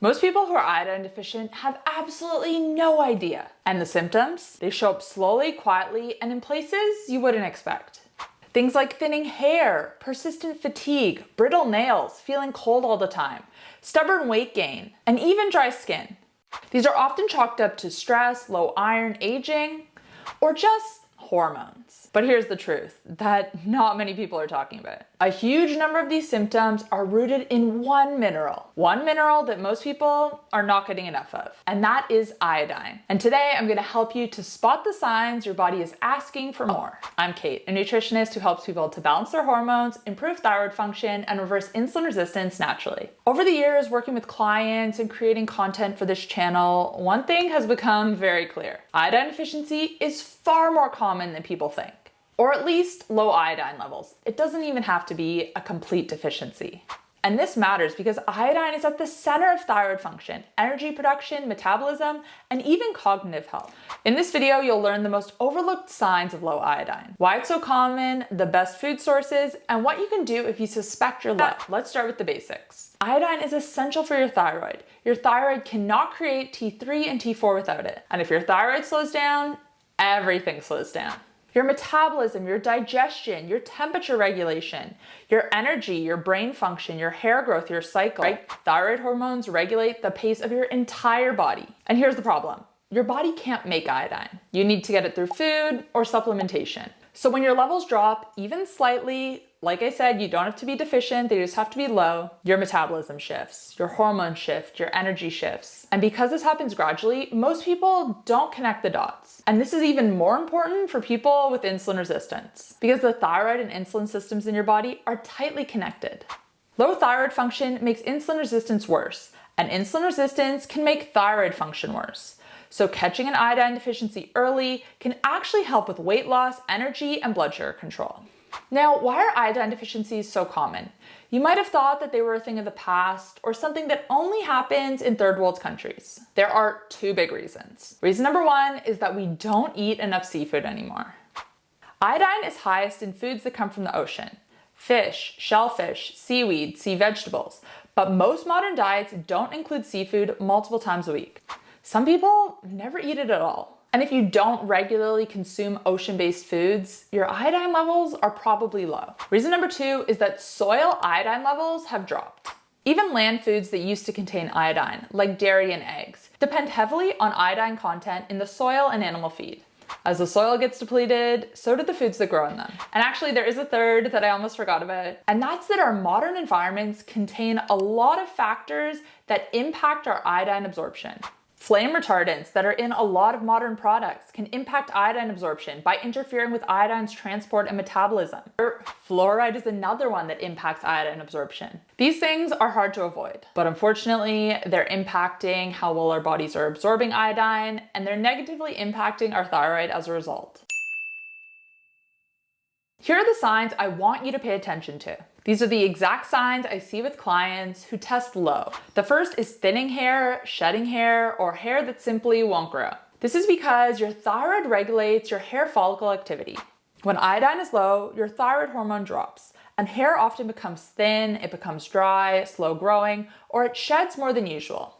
Most people who are iodine deficient have absolutely no idea. And the symptoms? They show up slowly, quietly, and in places you wouldn't expect. Things like thinning hair, persistent fatigue, brittle nails, feeling cold all the time, stubborn weight gain, and even dry skin. These are often chalked up to stress, low iron, aging, or just hormones. But here's the truth that not many people are talking about. A huge number of these symptoms are rooted in one mineral that most people are not getting enough of, and that is iodine. And today I'm going to help you to spot the signs your body is asking for more. I'm Kait, a nutritionist who helps people to balance their hormones, improve thyroid function, and reverse insulin resistance naturally. Over the years, working with clients and creating content for this channel, one thing has become very clear. Iodine deficiency is far more common than people think. Or at least low iodine levels. It doesn't even have to be a complete deficiency. And this matters because iodine is at the center of thyroid function, energy production, metabolism, and even cognitive health. In this video, you'll learn the most overlooked signs of low iodine, why it's so common, the best food sources, and what you can do if you suspect you're low. Let's start with the basics. Iodine is essential for your thyroid. Your thyroid cannot create T3 and T4 without it. And if your thyroid slows down, everything slows down. Your metabolism, your digestion, your temperature regulation, your energy, your brain function, your hair growth, your cycle, right? Thyroid hormones regulate the pace of your entire body. And here's the problem. Your body can't make iodine. You need to get it through food or supplementation. So when your levels drop, even slightly, like I said, you don't have to be deficient, they just have to be low. Your metabolism shifts, your hormones shift, your energy shifts. And because this happens gradually, most people don't connect the dots. And this is even more important for people with insulin resistance because the thyroid and insulin systems in your body are tightly connected. Low thyroid function makes insulin resistance worse, and insulin resistance can make thyroid function worse. So catching an iodine deficiency early can actually help with weight loss, energy, and blood sugar control. Now, why are iodine deficiencies so common? You might have thought that they were a thing of the past or something that only happens in third world countries. There are two big reasons. Reason number one is that we don't eat enough seafood anymore. Iodine is highest in foods that come from the ocean. Fish, shellfish, seaweed, sea vegetables. But most modern diets don't include seafood multiple times a week. Some people never eat it at all. And if you don't regularly consume ocean-based foods, your iodine levels are probably low. Reason number two is that soil iodine levels have dropped. Even land foods that used to contain iodine, like dairy and eggs, depend heavily on iodine content in the soil and animal feed. As the soil gets depleted, so do the foods that grow in them. And actually, there is a third that I almost forgot about, and that's that our modern environments contain a lot of factors that impact our iodine absorption. Flame retardants that are in a lot of modern products can impact iodine absorption by interfering with iodine's transport and metabolism. Fluoride is another one that impacts iodine absorption. These things are hard to avoid, but unfortunately, they're impacting how well our bodies are absorbing iodine, and they're negatively impacting our thyroid as a result. Here are the signs I want you to pay attention to. These are the exact signs I see with clients who test low. The first is thinning hair, shedding hair, or hair that simply won't grow. This is because your thyroid regulates your hair follicle activity. When iodine is low, your thyroid hormone drops, and hair often becomes thin, it becomes dry, slow growing, or it sheds more than usual.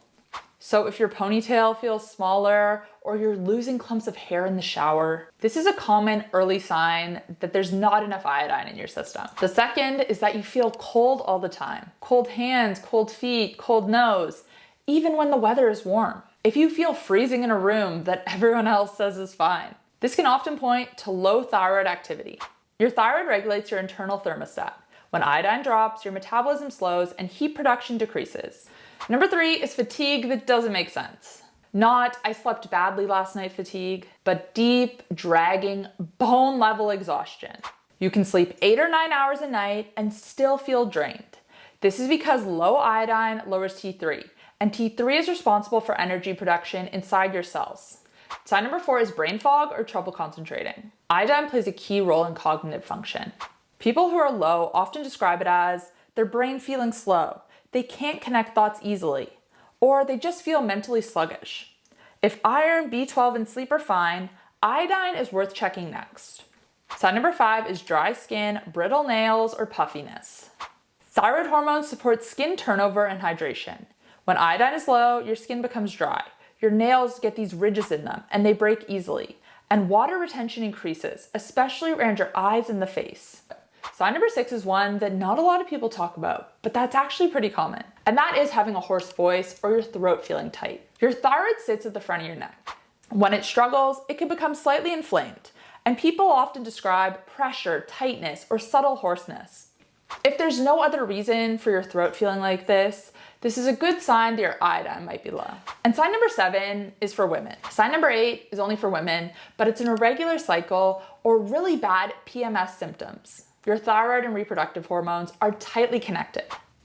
So if your ponytail feels smaller or you're losing clumps of hair in the shower, this is a common early sign that there's not enough iodine in your system. The second is that you feel cold all the time. Cold hands, cold feet, cold nose, even when the weather is warm. If you feel freezing in a room that everyone else says is fine, this can often point to low thyroid activity. Your thyroid regulates your internal thermostat. When iodine drops, your metabolism slows and heat production decreases. Number three is fatigue that doesn't make sense. Not, I slept badly last night fatigue, but deep, dragging, bone-level exhaustion. You can sleep 8 or 9 hours a night and still feel drained. This is because low iodine lowers T3, and T3 is responsible for energy production inside your cells. Sign number four is brain fog or trouble concentrating. Iodine plays a key role in cognitive function. People who are low often describe it as their brain feeling slow. They can't connect thoughts easily, or they just feel mentally sluggish. If iron, B12, and sleep are fine, iodine is worth checking next. Sign number five is dry skin, brittle nails, or puffiness. Thyroid hormones support skin turnover and hydration. When iodine is low, your skin becomes dry. Your nails get these ridges in them and they break easily. And water retention increases, especially around your eyes and the face. Sign number 6 is one that not a lot of people talk about, but that's actually pretty common. And that is having a hoarse voice or your throat feeling tight. Your thyroid sits at the front of your neck. When it struggles, it can become slightly inflamed. And people often describe pressure, tightness, or subtle hoarseness. If there's no other reason for your throat feeling like this is a good sign that your iodine might be low. And sign number 7 is for women. Sign number 8 is only for women, but it's an irregular cycle or really bad PMS symptoms. Your thyroid and reproductive hormones are tightly connected.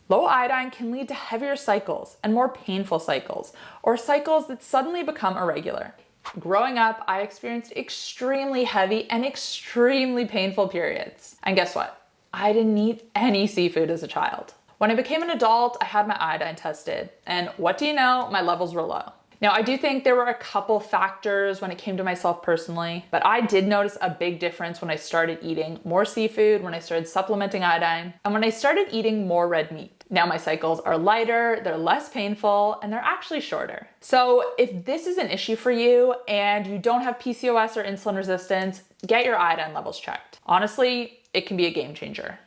Low iodine can lead to heavier cycles and more painful cycles, or cycles that suddenly become irregular. Growing up, I experienced extremely heavy and extremely painful periods. And guess what? I didn't eat any seafood as a child. When I became an adult, I had my iodine tested, and what do you know? My levels were low. Now, I do think there were a couple factors when it came to myself personally, but I did notice a big difference when I started eating more seafood, when I started supplementing iodine, and when I started eating more red meat. Now my cycles are lighter, they're less painful, and they're actually shorter. So if this is an issue for you and you don't have PCOS or insulin resistance, get your iodine levels checked. Honestly, it can be a game changer.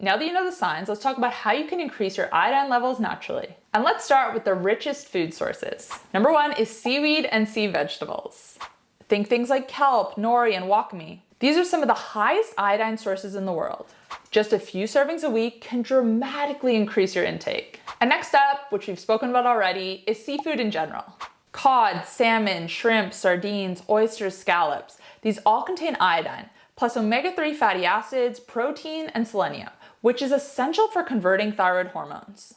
Now that you know the signs, let's talk about how you can increase your iodine levels naturally. And let's start with the richest food sources. Number 1 is seaweed and sea vegetables. Think things like kelp, nori, and wakame. These are some of the highest iodine sources in the world. Just a few servings a week can dramatically increase your intake. And next up, which we've spoken about already, is seafood in general. Cod, salmon, shrimp, sardines, oysters, scallops. These all contain iodine, plus omega-3 fatty acids, protein, and selenium, which is essential for converting thyroid hormones.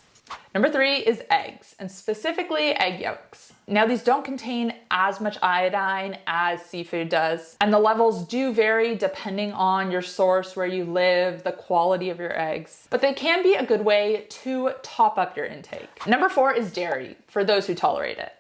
Number 3 is eggs, and specifically egg yolks. Now these don't contain as much iodine as seafood does, and the levels do vary depending on your source, where you live, the quality of your eggs, but they can be a good way to top up your intake. Number 4 is dairy, for those who tolerate it.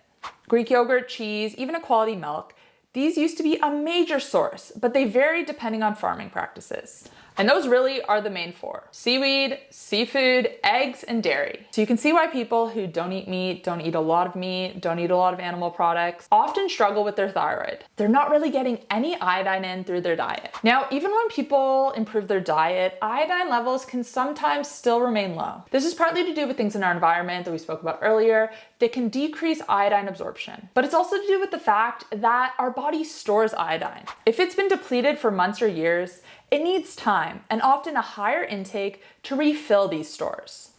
Greek yogurt, cheese, even a quality milk. These used to be a major source, but they vary depending on farming practices. And those really are the main 4: seaweed, seafood, eggs, and dairy. So you can see why people who don't eat meat, don't eat a lot of meat, don't eat a lot of animal products, often struggle with their thyroid. They're not really getting any iodine in through their diet. Now, even when people improve their diet, iodine levels can sometimes still remain low. This is partly to do with things in our environment that we spoke about earlier that can decrease iodine absorption. But it's also to do with the fact that our body stores iodine. If it's been depleted for months or years, it needs time and often a higher intake to refill these stores.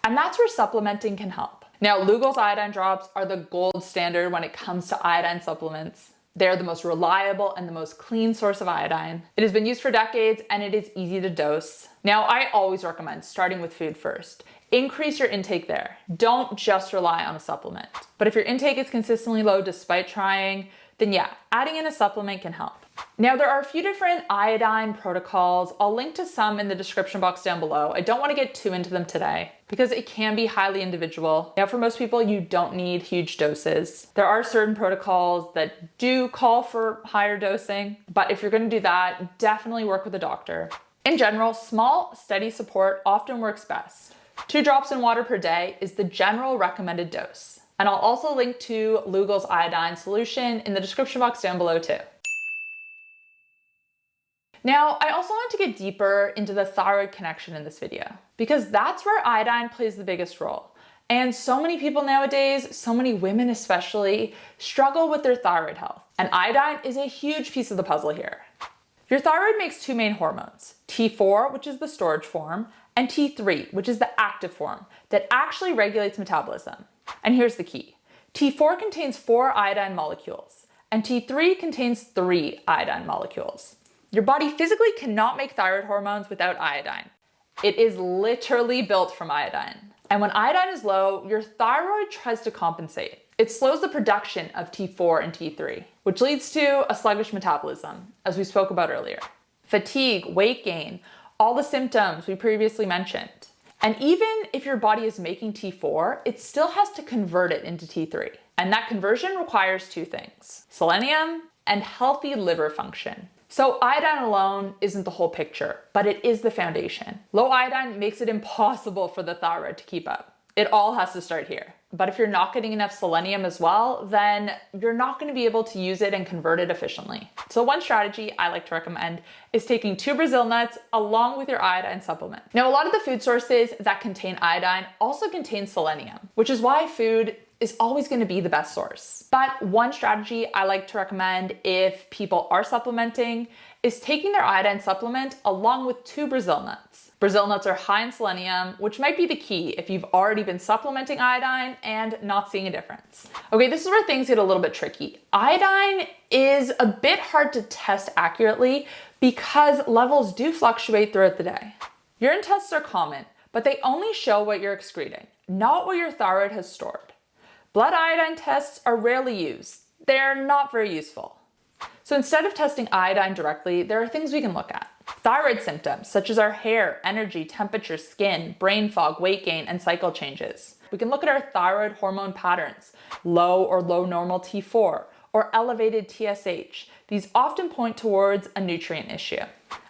And that's where supplementing can help. Now, Lugol's iodine drops are the gold standard when it comes to iodine supplements. They're the most reliable and the most clean source of iodine. It has been used for decades and it is easy to dose. Now, I always recommend starting with food first. Increase your intake there. Don't just rely on a supplement. But if your intake is consistently low despite trying, then yeah, adding in a supplement can help. Now, there are a few different iodine protocols. I'll link to some in the description box down below. I don't want to get too into them today because it can be highly individual. Now, for most people, you don't need huge doses. There are certain protocols that do call for higher dosing, but if you're going to do that, definitely work with a doctor. In general, small, steady support often works best. 2 drops in water per day is the general recommended dose. And I'll also link to Lugol's iodine solution in the description box down below too. Now, I also want to get deeper into the thyroid connection in this video, because that's where iodine plays the biggest role. And so many people nowadays, so many women especially, struggle with their thyroid health. And iodine is a huge piece of the puzzle here. Your thyroid makes 2 main hormones, T4, which is the storage form, and T3, which is the active form, that actually regulates metabolism. And here's the key. T4 contains 4 iodine molecules, and T3 contains 3 iodine molecules. Your body physically cannot make thyroid hormones without iodine. It is literally built from iodine. And when iodine is low, your thyroid tries to compensate. It slows the production of T4 and T3, which leads to a sluggish metabolism, as we spoke about earlier. Fatigue, weight gain, all the symptoms we previously mentioned. And even if your body is making T4, it still has to convert it into T3. And that conversion requires 2 things: selenium and healthy liver function. So iodine alone isn't the whole picture, but it is the foundation. Low iodine makes it impossible for the thyroid to keep up. It all has to start here. But if you're not getting enough selenium as well, then you're not going to be able to use it and convert it efficiently. So one strategy I like to recommend is taking 2 Brazil nuts along with your iodine supplement. Now, a lot of the food sources that contain iodine also contain selenium, which is why food is always going to be the best source. But one strategy I like to recommend if people are supplementing is taking their iodine supplement along with 2 Brazil nuts. Brazil nuts are high in selenium, which might be the key if you've already been supplementing iodine and not seeing a difference. Okay, this is where things get a little bit tricky. Iodine is a bit hard to test accurately because levels do fluctuate throughout the day. Urine tests are common, but they only show what you're excreting, not what your thyroid has stored. Blood iodine tests are rarely used. They're not very useful. So instead of testing iodine directly, there are things we can look at. Thyroid symptoms, such as our hair, energy, temperature, skin, brain fog, weight gain, and cycle changes. We can look at our thyroid hormone patterns, low or low normal T4, or elevated TSH. These often point towards a nutrient issue.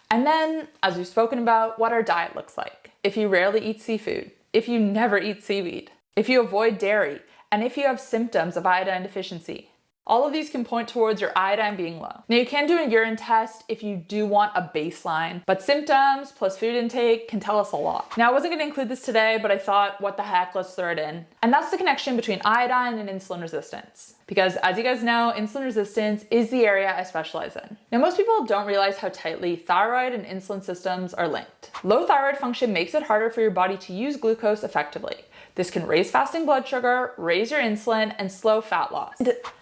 And then, as we've spoken about, what our diet looks like. If you rarely eat seafood, if you never eat seaweed, if you avoid dairy, and if you have symptoms of iodine deficiency. All of these can point towards your iodine being low. Now, you can do a urine test if you do want a baseline, but symptoms plus food intake can tell us a lot. Now, I wasn't going to include this today, but I thought, what the heck, let's throw it in. And that's the connection between iodine and insulin resistance. Because as you guys know, insulin resistance is the area I specialize in. Now, most people don't realize how tightly thyroid and insulin systems are linked. Low thyroid function makes it harder for your body to use glucose effectively. This can raise fasting blood sugar, raise your insulin, and slow fat loss.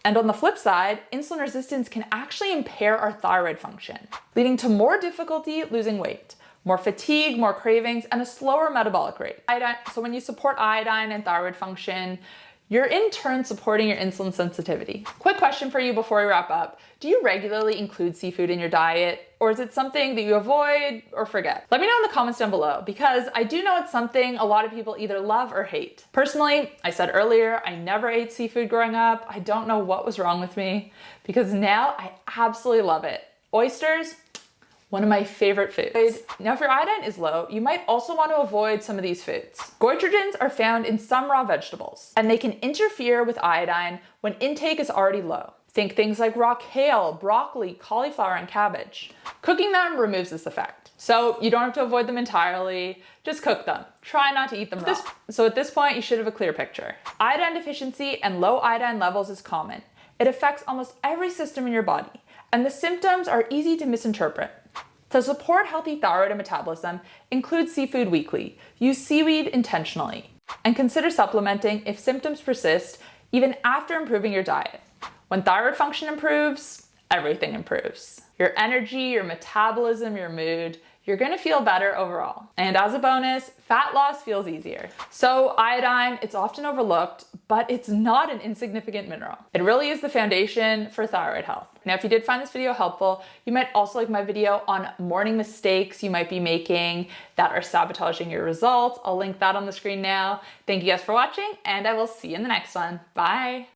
And on the flip side, insulin resistance can actually impair our thyroid function, leading to more difficulty losing weight, more fatigue, more cravings, and a slower metabolic rate. So when you support iodine and thyroid function, you're in turn supporting your insulin sensitivity. Quick question for you before we wrap up. Do you regularly include seafood in your diet, or is it something that you avoid or forget? Let me know in the comments down below, because I do know it's something a lot of people either love or hate. Personally, I said earlier, I never ate seafood growing up. I don't know what was wrong with me, because now I absolutely love it. Oysters, one of my favorite foods. Now, if your iodine is low, you might also want to avoid some of these foods. Goitrogens are found in some raw vegetables, and they can interfere with iodine when intake is already low. Think things like raw kale, broccoli, cauliflower, and cabbage. Cooking them removes this effect. So you don't have to avoid them entirely, just cook them. Try not to eat them raw. So at this point, you should have a clear picture. Iodine deficiency and low iodine levels is common. It affects almost every system in your body, and the symptoms are easy to misinterpret. To support healthy thyroid and metabolism, include seafood weekly, use seaweed intentionally, and consider supplementing if symptoms persist even after improving your diet. When thyroid function improves, everything improves. Your energy, your metabolism, your mood, you're gonna feel better overall. And as a bonus, fat loss feels easier. So iodine, it's often overlooked, but it's not an insignificant mineral. It really is the foundation for thyroid health. Now, if you did find this video helpful, you might also like my video on morning mistakes you might be making that are sabotaging your results. I'll link that on the screen now. Thank you guys for watching, and I will see you in the next one. Bye.